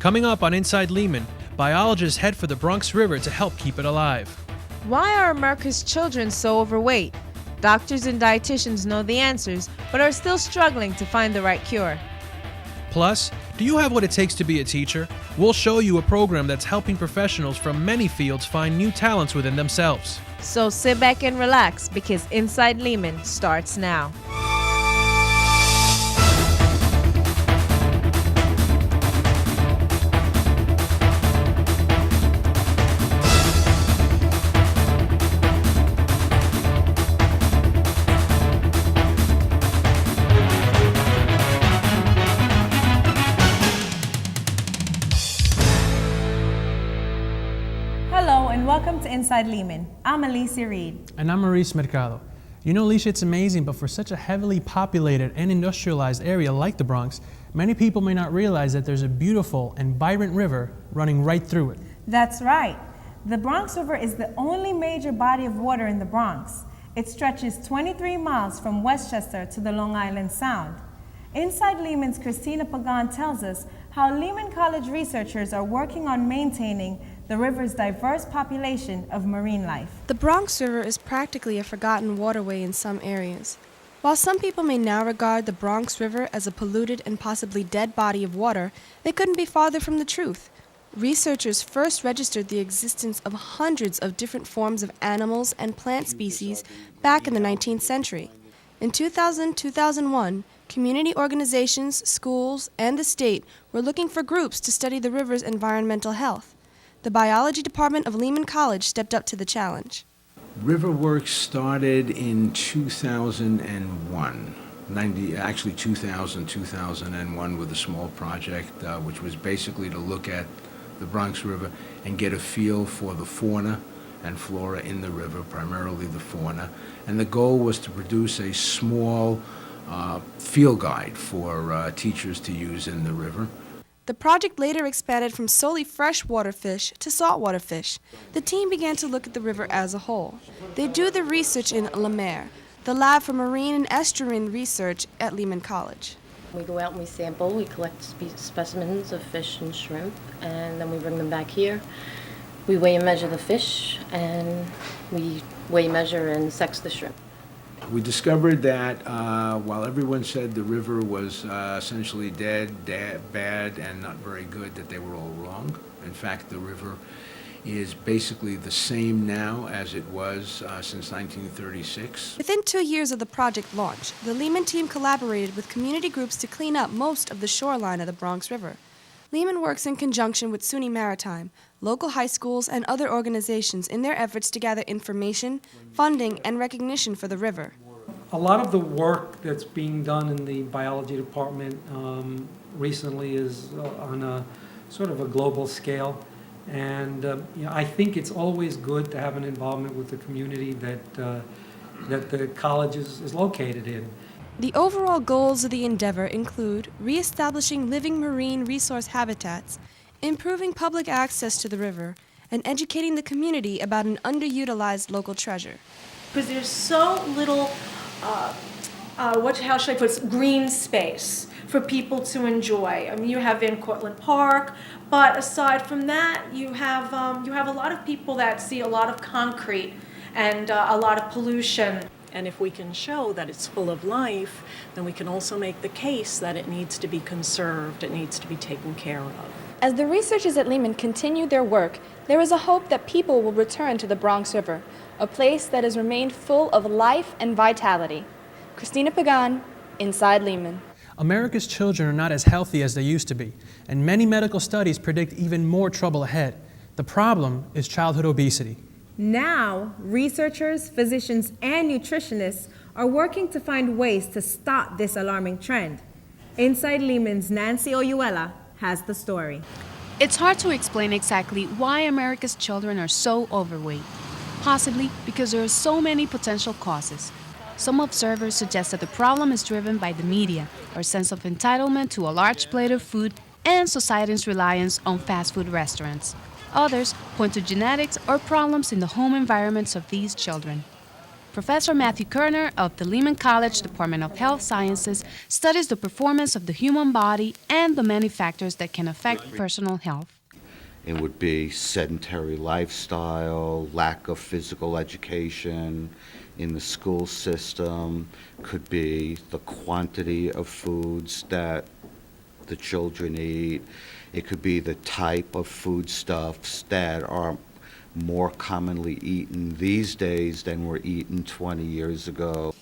Coming up on Inside Lehman, biologists head for the Bronx River to help keep it alive. Why are America's children so overweight? Doctors and dietitians know the answers, but are still struggling to find the right cure. Plus, do you have what it takes to be a teacher? We'll show you a program that's helping professionals from many fields find new talents within themselves. So sit back and relax, because Inside Lehman starts now. Hello and welcome to Inside Lehman. I'm Alicia Reed. And I'm Maurice Mercado. You know, Alicia, it's amazing, but for such a heavily populated and industrialized area like the Bronx, many people may not realize that there's a beautiful and vibrant river running right through it. That's right. The Bronx River is the only major body of water in the Bronx. It stretches 23 miles from Westchester to the Long Island Sound. Inside Lehman's Christina Pagan tells us how Lehman College researchers are working on maintaining the river's diverse population of marine life. The Bronx River is practically a forgotten waterway in some areas. While some people may now regard the Bronx River as a polluted and possibly dead body of water, they couldn't be farther from the truth. Researchers first registered the existence of hundreds of different forms of animals and plant species back in the 19th century. In 2000-2001, community organizations, schools, and the state were looking for groups to study the river's environmental health. The biology department of Lehman College stepped up to the challenge. River work started in 2001, 2001 with a small project which was basically to look at the Bronx River and get a feel for the fauna and flora in the river, primarily the fauna. And the goal was to produce a small field guide for teachers to use in the river. The project later expanded from solely freshwater fish to saltwater fish. The team began to look at the river as a whole. They do the research in La Mer, the lab for marine and estuarine research at Lehman College. We go out and we sample, we collect specimens of fish and shrimp, and then we bring them back here. We weigh and measure the fish, and we weigh, measure, and sex the shrimp. We discovered that while everyone said the river was essentially dead, bad, and not very good, that they were all wrong. In fact, the river is basically the same now as it was since 1936. Within 2 years of the project launch, the Lehman team collaborated with community groups to clean up most of the shoreline of the Bronx River. Lehman works in conjunction with SUNY Maritime, local high schools, and other organizations in their efforts to gather information, funding, and recognition for the river. A lot of the work that's being done in the biology department recently is on a sort of a global scale. And I think it's always good to have an involvement with the community that the college is located in. The overall goals of the endeavor include reestablishing living marine resource habitats, improving public access to the river, and educating the community about an underutilized local treasure. Because there's so little, how should I put it, green space for people to enjoy. I mean, you have Van Cortlandt Park, but aside from that, you have a lot of people that see a lot of concrete and a lot of pollution. And if we can show that it's full of life, then we can also make the case that it needs to be conserved, it needs to be taken care of. As the researchers at Lehman continue their work, there is a hope that people will return to the Bronx River, a place that has remained full of life and vitality. Christina Pagan, Inside Lehman. America's children are not as healthy as they used to be, and many medical studies predict even more trouble ahead. The problem is childhood obesity. Now, researchers, physicians, and nutritionists are working to find ways to stop this alarming trend. Inside Lehman's Nancy Oyuela has the story. It's hard to explain exactly why America's children are so overweight, possibly because there are so many potential causes. Some observers suggest that the problem is driven by the media, our sense of entitlement to a large plate of food, and society's reliance on fast food restaurants. Others point to genetics or problems in the home environments of these children. Professor Matthew Kerner of the Lehman College Department of Health Sciences studies the performance of the human body and the many factors that can affect personal health. It would be sedentary lifestyle, lack of physical education in the school system, could be the quantity of foods that the children eat. It could be the type of foodstuffs that are more commonly eaten these days than were eaten 20 years ago.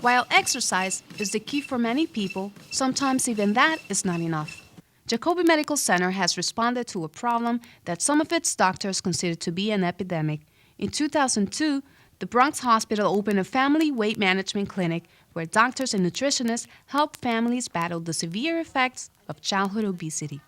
While exercise is the key for many people, sometimes even that is not enough. Jacobi Medical Center has responded to a problem that some of its doctors consider to be an epidemic. In 2002, the Bronx Hospital opened a family weight management clinic where doctors and nutritionists help families battle the severe effects of childhood obesity.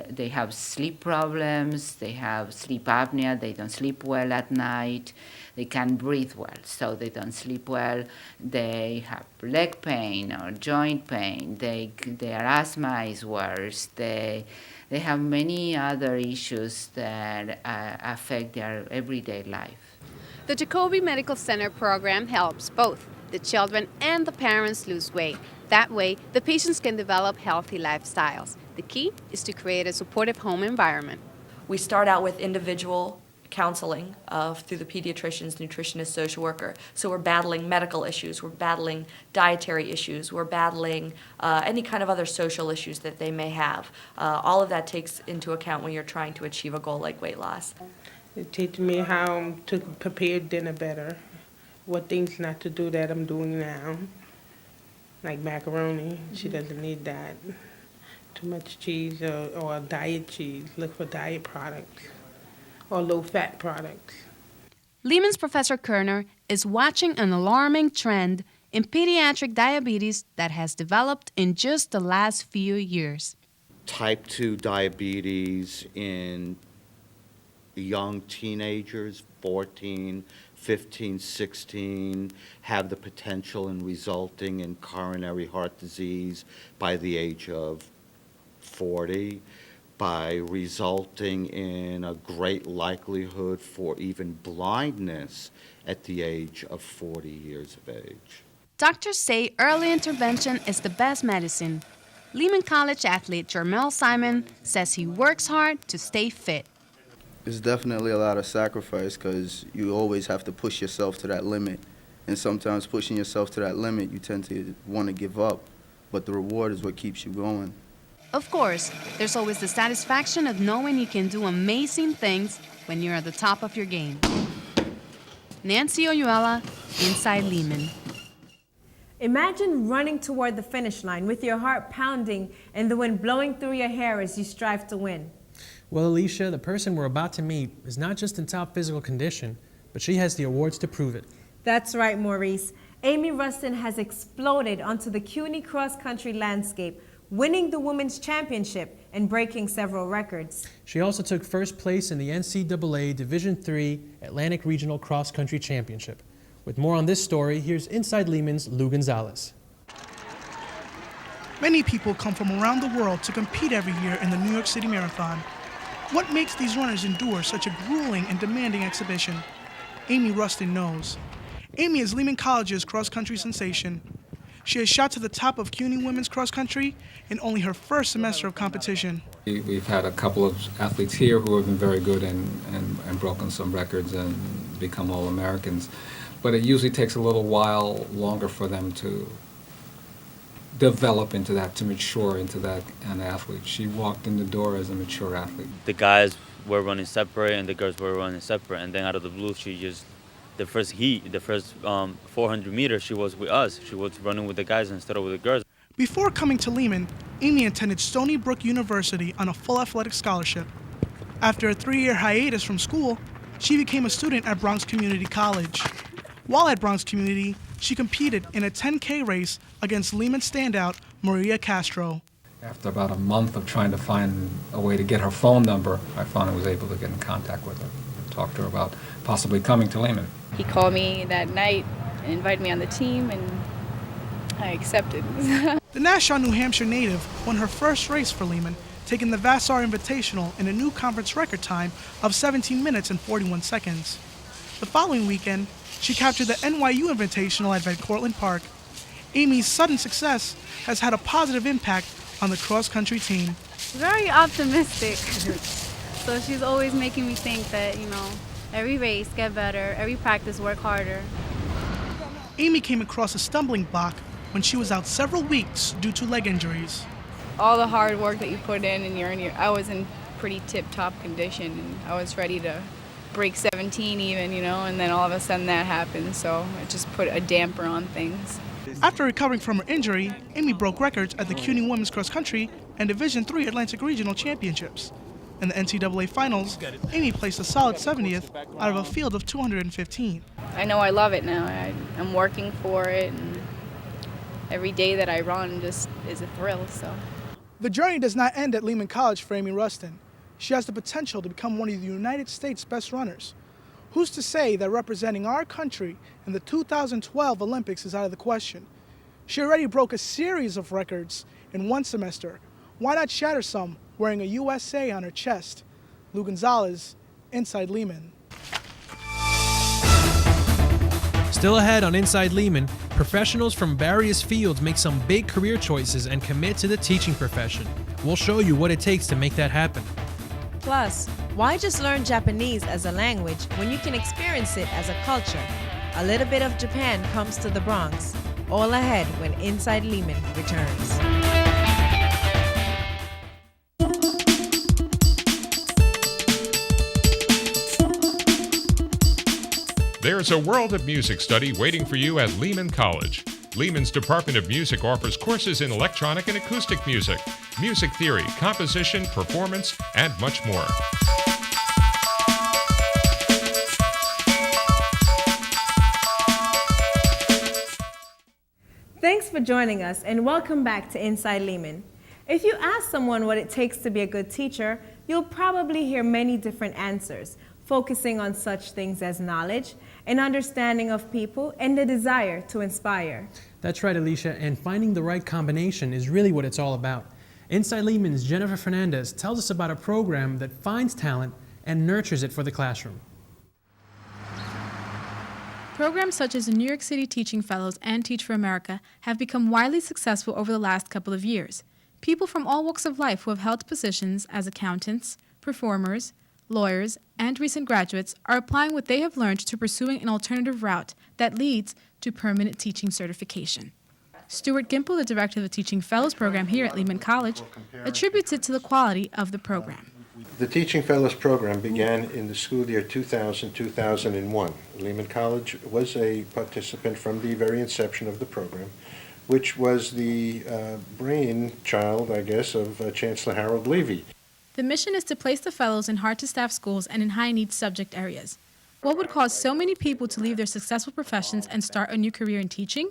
They have sleep problems, they have sleep apnea, they don't sleep well at night, they can't breathe well, so they don't sleep well, they have leg pain or joint pain, their asthma is worse, they have many other issues that affect their everyday life. The Jacobi Medical Center program helps both the children and the parents lose weight. That way, the patients can develop healthy lifestyles. The key is to create a supportive home environment. We start out with individual counseling through the pediatricians, nutritionist, social worker. So we're battling medical issues, we're battling dietary issues, we're battling any kind of other social issues that they may have. All of that takes into account when you're trying to achieve a goal like weight loss. It teaches me how to prepare dinner better, what things not to do that I'm doing now, like macaroni. She doesn't need that. Too much cheese or diet cheese. Look for diet products or low-fat products. Lehman's Professor Kerner is watching an alarming trend in pediatric diabetes that has developed in just the last few years. Type 2 diabetes in young teenagers, 14, 15, 16, have the potential in resulting in coronary heart disease by the age of 40, by resulting in a great likelihood for even blindness at the age of 40 years of age. Doctors say early intervention is the best medicine. Lehman College athlete Jermel Simon says he works hard to stay fit. It's definitely a lot of sacrifice because you always have to push yourself to that limit. And sometimes pushing yourself to that limit, you tend to want to give up. But the reward is what keeps you going. Of course, there's always the satisfaction of knowing you can do amazing things when you're at the top of your game. Nancy Oyuela, Inside Lehman. Imagine running toward the finish line with your heart pounding and the wind blowing through your hair as you strive to win. Well, Alicia, the person we're about to meet is not just in top physical condition, but she has the awards to prove it. That's right, Maurice. Amy Ruston has exploded onto the CUNY cross-country landscape, winning the women's championship and breaking several records. She also took first place in the NCAA Division III Atlantic Regional Cross Country Championship. With more on this story, here's Inside Lehman's Lou Gonzalez. Many people come from around the world to compete every year in the New York City Marathon. What makes these runners endure such a grueling and demanding exhibition? Amy Ruston knows. Amy is Lehman College's cross-country sensation. She has shot to the top of CUNY women's cross-country in only her first semester of competition. We've had a couple of athletes here who have been very good and broken some records and become All-Americans. But it usually takes a little while longer for them to develop into that, to mature into that an athlete. She walked in the door as a mature athlete. The guys were running separate and the girls were running separate, and then out of the blue, she just, the first 400 meters, she was with us. She was running with the guys instead of with the girls. Before coming to Lehman, Amy attended Stony Brook University on a full athletic scholarship. After a 3-year hiatus from school, she became a student at Bronx Community College. While at Bronx Community, she competed in a 10K race against Lehman standout Maria Castro. After about a month of trying to find a way to get her phone number, I finally was able to get in contact with her and talk to her about possibly coming to Lehman. He called me that night and invited me on the team, and I accepted. The Nashua, New Hampshire native won her first race for Lehman, taking the Vassar Invitational in a new conference record time of 17 minutes and 41 seconds. The following weekend, she captured the NYU Invitational at Van Cortlandt Park. Amy's sudden success has had a positive impact on the cross-country team. Very optimistic. So she's always making me think that, every race, get better, every practice, work harder. Amy came across a stumbling block when she was out several weeks due to leg injuries. All the hard work that you put in, and I was in pretty tip-top condition, and I was ready to break 17 even, and then all of a sudden that happened, so it just put a damper on things. After recovering from her injury, Amy broke records at the CUNY Women's Cross Country and Division III Atlantic Regional Championships. In the NCAA Finals, Amy placed a solid 70th out of a field of 215. I know I love it now. I'm working for it, and every day that I run just is a thrill, so. The journey does not end at Lehman College for Amy Ruston. She has the potential to become one of the United States' best runners. Who's to say that representing our country in the 2012 Olympics is out of the question? She already broke a series of records in one semester. Why not shatter some wearing a USA on her chest? Lou Gonzalez, Inside Lehman. Still ahead on Inside Lehman, professionals from various fields make some big career choices and commit to the teaching profession. We'll show you what it takes to make that happen. Plus, why just learn Japanese as a language when you can experience it as a culture? A little bit of Japan comes to the Bronx. All ahead when Inside Lehman returns. There's a world of music study waiting for you at Lehman College. Lehman's Department of Music offers courses in electronic and acoustic music, music theory, composition, performance, and much more. Thanks for joining us and welcome back to Inside Lehman. If you ask someone what it takes to be a good teacher, you'll probably hear many different answers, focusing on such things as knowledge, an understanding of people, and the desire to inspire. That's right, Alicia, and finding the right combination is really what it's all about. Inside Lehman's Jennifer Fernandez tells us about a program that finds talent and nurtures it for the classroom. Programs such as the New York City Teaching Fellows and Teach for America have become widely successful over the last couple of years. People from all walks of life who have held positions as accountants, performers, lawyers, and recent graduates are applying what they have learned to pursuing an alternative route that leads to permanent teaching certification. Stuart Gimple, the director of the Teaching Fellows program here at Lehman College, attributes it to the quality of the program. The Teaching Fellows program began in the school year 2000-2001. Lehman College was a participant from the very inception of the program, which was the brainchild, I guess, of Chancellor Harold Levy. The mission is to place the fellows in hard-to-staff schools and in high-need subject areas. What would cause so many people to leave their successful professions and start a new career in teaching?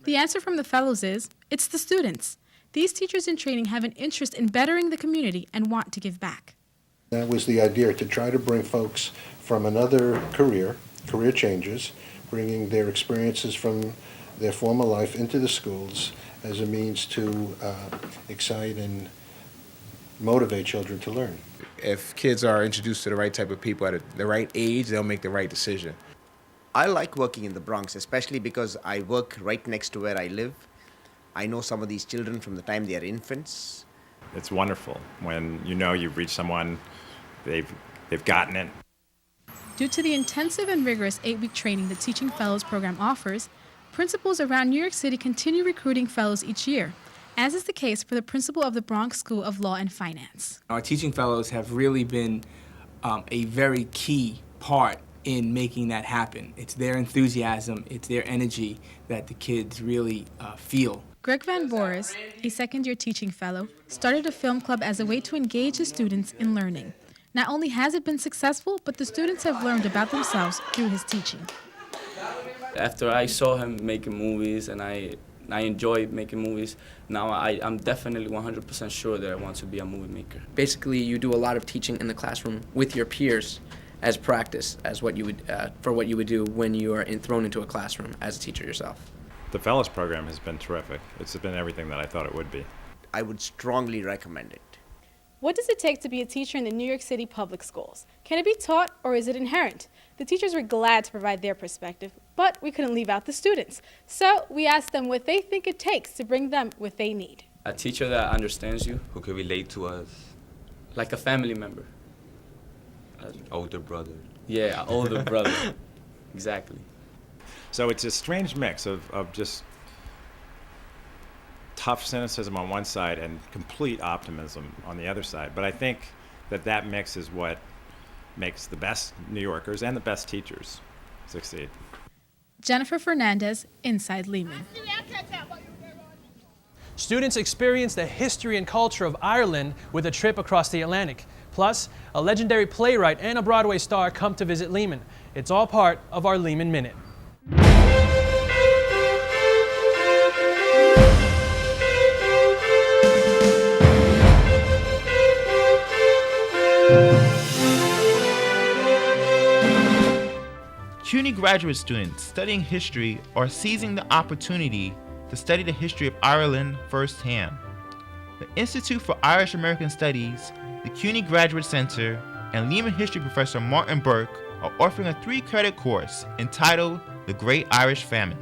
The answer from the fellows is, it's the students. These teachers in training have an interest in bettering the community and want to give back. That was the idea, to try to bring folks from another career changes, bringing their experiences from their former life into the schools as a means to excite and motivate children to learn. If kids are introduced to the right type of people at the right age, they'll make the right decision. I like working in the Bronx, especially because I work right next to where I live. I know some of these children from the time they are infants. It's wonderful when you know you've reached someone, they've gotten it. Due to the intensive and rigorous 8-week training the Teaching Fellows program offers, principals around New York City continue recruiting fellows each year, as is the case for the principal of the Bronx School of Law and Finance. Our teaching fellows have really been a very key part in making that happen. It's their enthusiasm, it's their energy that the kids really feel. Greg Van Boris, a second-year teaching fellow, started a film club as a way to engage his students in learning. Not only has it been successful, but the students have learned about themselves through his teaching. After I saw him making movies and I enjoy making movies, now I'm definitely 100% sure that I want to be a movie maker. Basically, you do a lot of teaching in the classroom with your peers as practice, as what you would for what you would do when you are thrown into a classroom as a teacher yourself. The Fellows program has been terrific. It's been everything that I thought it would be. I would strongly recommend it. What does it take to be a teacher in the New York City public schools? Can it be taught or is it inherent? The teachers were glad to provide their perspective, but we couldn't leave out the students. So we asked them what they think it takes to bring them what they need. A teacher that understands you, Who can relate to us? like a family member. Older brother. Yeah, an older brother. Exactly. So it's a strange mix of just tough cynicism on one side and complete optimism on the other side. But I think that mix is what makes the best New Yorkers and the best teachers succeed. Jennifer Fernandez, Inside Lehman. Students experience the history and culture of Ireland with a trip across the Atlantic. Plus, a legendary playwright and a Broadway star come to visit Lehman. It's all part of our Lehman Minute. CUNY graduate students studying history are seizing the opportunity to study the history of Ireland firsthand. The Institute for Irish American Studies, the CUNY Graduate Center, and Lehman history professor Martin Burke are offering a 3-credit course entitled The Great Irish Famine.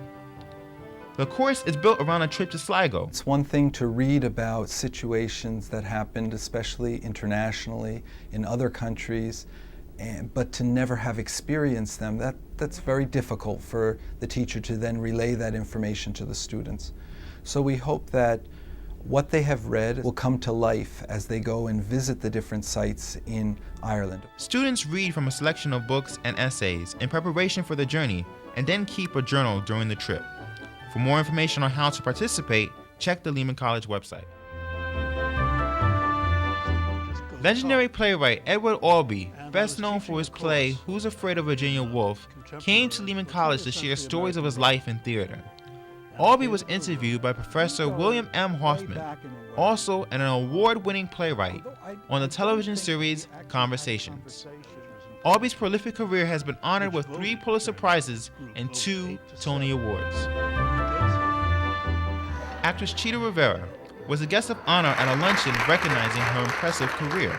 The course is built around a trip to Sligo. It's one thing to read about situations that happened, especially internationally, in other countries, but to never have experienced them, that's very difficult for the teacher to then relay that information to the students. So we hope that what they have read will come to life as they go and visit the different sites in Ireland. Students read from a selection of books and essays in preparation for the journey and then keep a journal during the trip. For more information on how to participate, check the Lehman College website. Legendary playwright Edward Albee, best known for his play Who's Afraid of Virginia Woolf, came to Lehman College to share stories of his life in theater. Albee was interviewed by Professor William M. Hoffman, also an award-winning playwright, on the television series Conversations. Albee's prolific career has been honored with 3 Pulitzer Prizes and 2 Tony Awards. Actress Chita Rivera was a guest of honor at a luncheon recognizing her impressive career.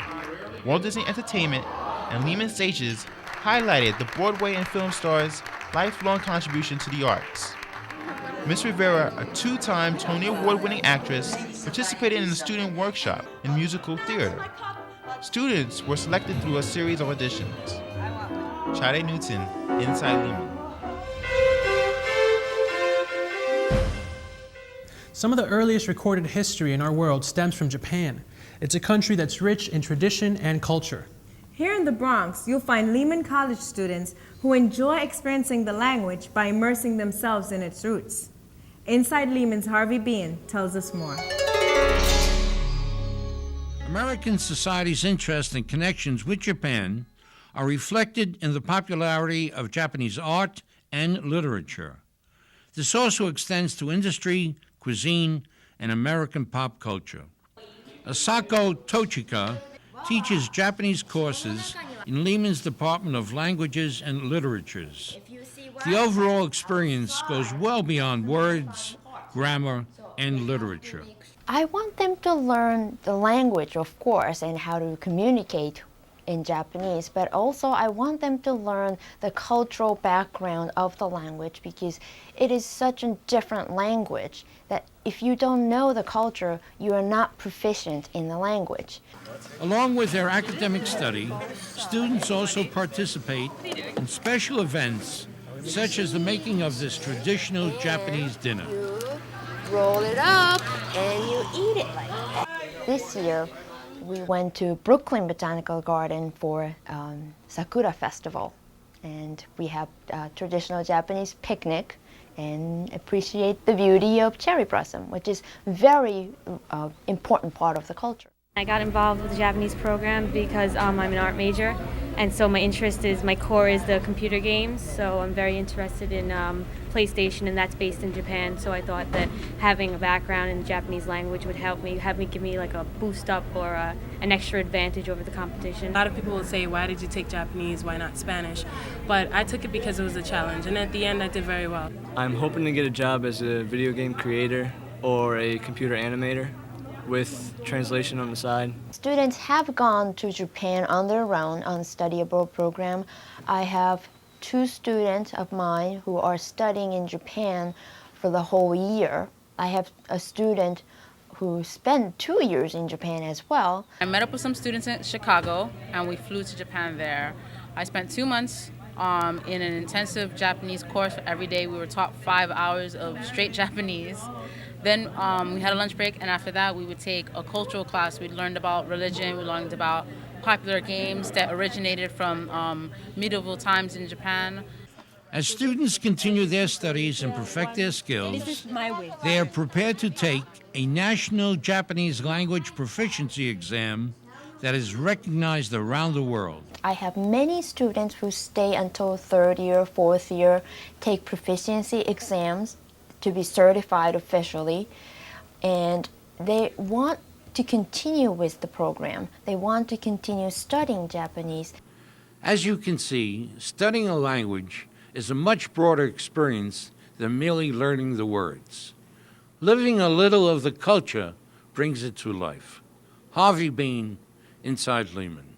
Walt Disney Entertainment and Lehman Stages highlighted the Broadway and film star's lifelong contribution to the arts. Ms. Rivera, a 2-time Tony Award-winning actress, participated in the student workshop in musical theater. Students were selected through a series of auditions. Chade Newton, Inside Lehman. Some of the earliest recorded history in our world stems from Japan. It's a country that's rich in tradition and culture. Here in the Bronx, you'll find Lehman College students who enjoy experiencing the language by immersing themselves in its roots. Inside Lehman's Harvey Bean tells us more. American society's interest and connections with Japan are reflected in the popularity of Japanese art and literature. This also extends to industry, cuisine, and American pop culture. Asako Tochika teaches Japanese courses in Lehman's Department of Languages and Literatures. The overall experience goes well beyond words, grammar, and literature. I want them to learn the language, of course, and how to communicate in Japanese, but also I want them to learn the cultural background of the language, because it is such a different language that if you don't know the culture, you are not proficient in the language. Along with their academic study, students also participate in special events such as the making of this traditional Japanese dinner. Roll it up and you eat it. This year, we went to Brooklyn Botanical Garden for Sakura Festival, and we have a traditional Japanese picnic and appreciate the beauty of cherry blossom, which is very important part of the culture. I got involved with the Japanese program because I'm an art major, and so my core is the computer games, so I'm very interested in PlayStation, and that's based in Japan, so I thought that having a background in the Japanese language would give me like a boost up or an extra advantage over the competition. A lot of people will say, why did you take Japanese, why not Spanish? But I took it because it was a challenge, and at the end I did very well. I'm hoping to get a job as a video game creator or a computer animator. with translation on the side. Students have gone to Japan on their own on study abroad program. I have 2 students of mine who are studying in Japan for the whole year. I have a student who spent 2 years in Japan as well. I met up with some students in Chicago and we flew to Japan there. I spent 2 months in an intensive Japanese course. Every day we were taught 5 hours of straight Japanese. Then we had a lunch break, and after that we would take a cultural class. We learned about religion, we learned about popular games that originated from medieval times in Japan. As students continue their studies and perfect their skills, they are prepared to take a national Japanese language proficiency exam that is recognized around the world. I have many students who stay until 3rd year, 4th year, take proficiency exams to be certified officially, and they want to continue with the program. They want to continue studying Japanese. As you can see, studying a language is a much broader experience than merely learning the words. Living a little of the culture brings it to life. Harvey Bean, Inside Lehman.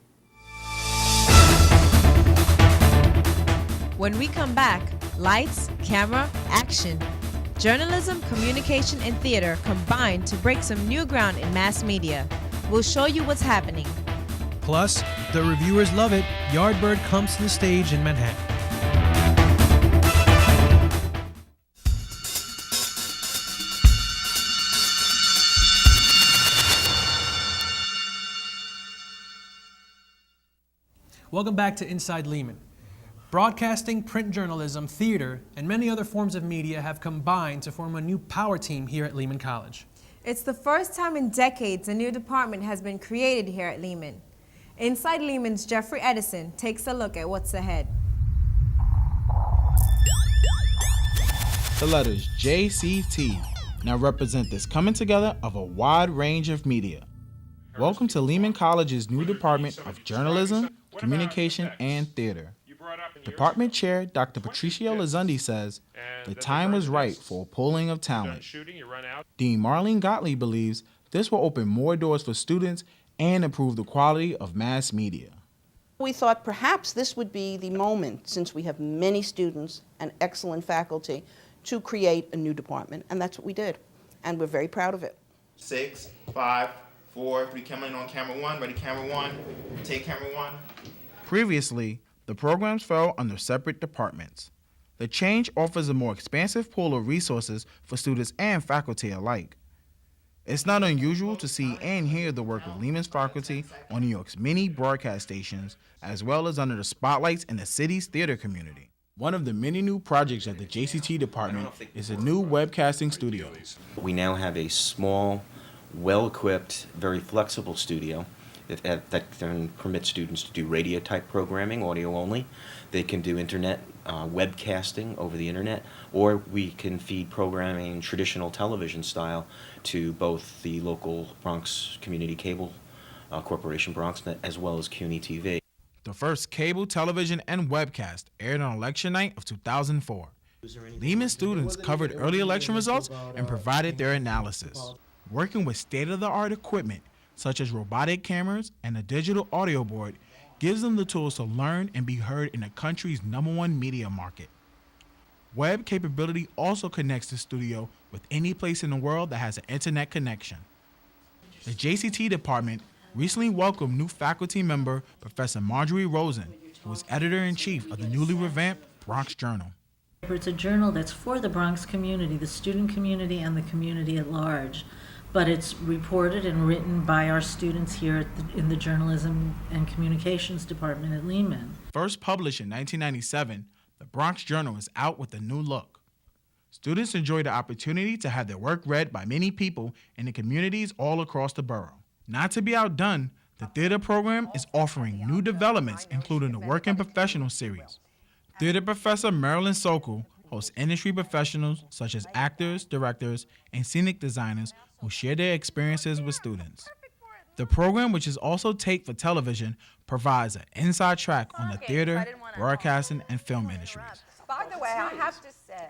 When we come back, lights, camera, action. Journalism, communication, and theater combine to break some new ground in mass media. We'll show you what's happening. Plus, the reviewers love it. Yardbird comes to the stage in Manhattan. Welcome back to Inside Lehman. Broadcasting, print journalism, theater, and many other forms of media have combined to form a new power team here at Lehman College. It's the first time in decades a new department has been created here at Lehman. Inside Lehman's Jeffrey Edison takes a look at what's ahead. The letters JCT now represent this coming together of a wide range of media. Welcome to Lehman College's new Department of Journalism, Communication, and Theater. Department Chair Dr. Patricio Lazundi says the time was right for a pooling of talent. Dean Marlene Gottlieb believes this will open more doors for students and improve the quality of mass media. We thought perhaps this would be the moment, since we have many students and excellent faculty, to create a new department, and that's what we did, and we're very proud of it. 6, 5, 4, 3, coming in on camera 1, ready camera 1, take camera 1. Previously, the programs fell under separate departments. The change offers a more expansive pool of resources for students and faculty alike. It's not unusual to see and hear the work of Lehman's faculty on New York's many broadcast stations, as well as under the spotlights in the city's theater community. One of the many new projects at the JCT department is a new webcasting studio. We now have a small, well-equipped, very flexible studio that can permit students to do radio-type programming, audio only. They can do internet webcasting over the internet, or we can feed programming traditional television style to both the local Bronx Community Cable Corporation, BronxNet, as well as CUNY TV. The first cable television and webcast aired on election night of 2004. Lehman students covered early election results and provided their analysis. Working with state-of-the-art equipment, such as robotic cameras and a digital audio board, gives them the tools to learn and be heard in the country's #1 media market. Web capability also connects the studio with any place in the world that has an internet connection. The JCT department recently welcomed new faculty member Professor Marjorie Rosen, who is editor-in-chief of the newly revamped Bronx Journal. It's a journal that's for the Bronx community, the student community, and the community at large. But it's reported and written by our students here in the Journalism and Communications Department at Lehman. First published in 1997, the Bronx Journal is out with a new look. Students enjoy the opportunity to have their work read by many people in the communities all across the borough. Not to be outdone, the theater program is offering new developments, including the Working Professional series. Theater professor Marilyn Sokol hosts industry professionals such as actors, directors, and scenic designers who share their experiences with students. The program, which is also taped for television, provides an inside track on the theater, broadcasting, and film industries. By the way, I have to say,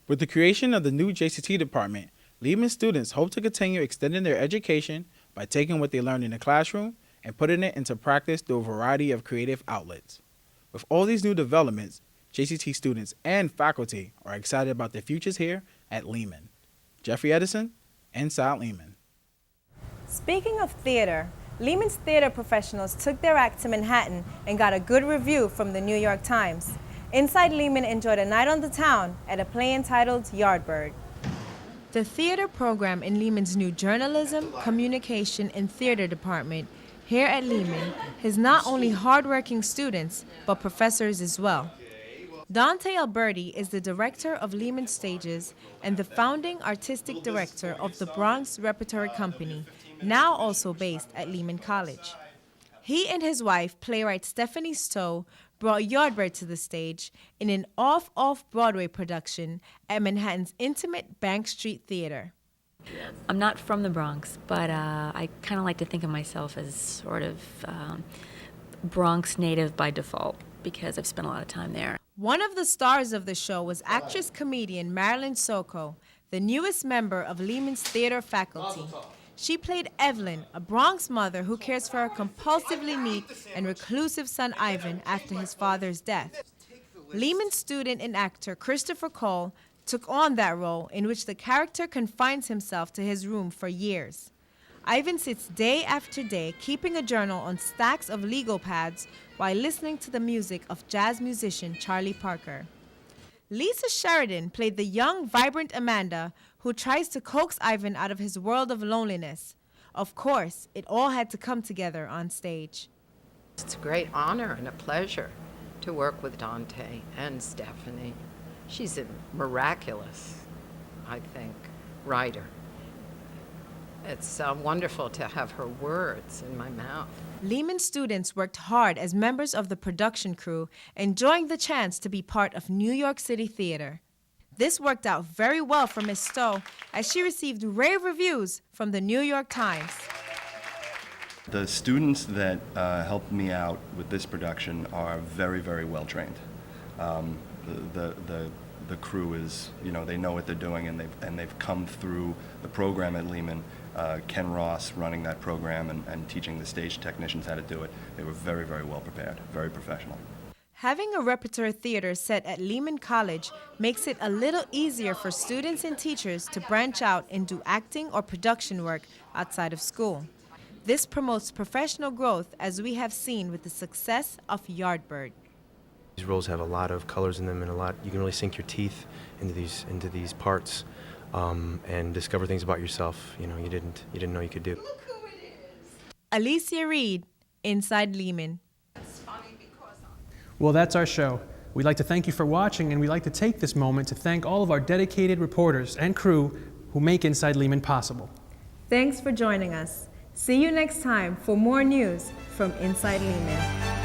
With the creation of the new JCT department, Lehman students hope to continue extending their education by taking what they learned in the classroom and putting it into practice through a variety of creative outlets. With all these new developments, JCT students and faculty are excited about the futures here at Lehman. Jeffrey Edison, Inside Lehman. Speaking of theater, Lehman's theater professionals took their act to Manhattan and got a good review from the New York Times. Inside Lehman enjoyed a night on the town at a play entitled Yardbird. The theater program in Lehman's new journalism, communication, and theater department here at Lehman has not only hardworking students, but professors as well. Dante Alberti is the director of Lehman Stages and the founding artistic director of the Bronx Repertory Company, now also based at Lehman College. He and his wife, playwright Stephanie Stowe, brought Yardbird to the stage in an off-Broadway production at Manhattan's intimate Bank Street Theater. I'm not from the Bronx, but I kind of like to think of myself as sort of Bronx native by default because I've spent a lot of time there. One of the stars of the show was actress-comedian Marilyn Soko, the newest member of Lehman's theater faculty. She played Evelyn, a Bronx mother who cares for her compulsively neat and reclusive son Ivan after his father's death. Lehman student and actor Christopher Cole took on that role, in which the character confines himself to his room for years. Ivan sits day after day keeping a journal on stacks of legal pads while listening to the music of jazz musician Charlie Parker. Lisa Sheridan played the young, vibrant Amanda, who tries to coax Ivan out of his world of loneliness. Of course, it all had to come together on stage. It's a great honor and a pleasure to work with Dante and Stephanie. She's a miraculous, I think, writer. It's wonderful to have her words in my mouth. Lehman students worked hard as members of the production crew, enjoying the chance to be part of New York City theater. This worked out very well for Miss Stowe, as she received rave reviews from the New York Times. The students that helped me out with this production are very, very well trained. The crew is, they know what they're doing, and they've come through the program at Lehman. Ken Ross running that program and teaching the stage technicians how to do it. They were very, very well prepared, very professional. Having a repertory theater set at Lehman College makes it a little easier for students and teachers to branch out and do acting or production work outside of school. This promotes professional growth, as we have seen with the success of Yardbird. These roles have a lot of colors in them, and you can really sink your teeth into these parts and discover things about yourself you didn't know you could do. Alicia Reed, Inside Lehman. Well, that's our show. We'd like to thank you for watching, and we'd like to take this moment to thank all of our dedicated reporters and crew who make Inside Lehman possible. Thanks for joining us. See you next time for more news from Inside Lehman.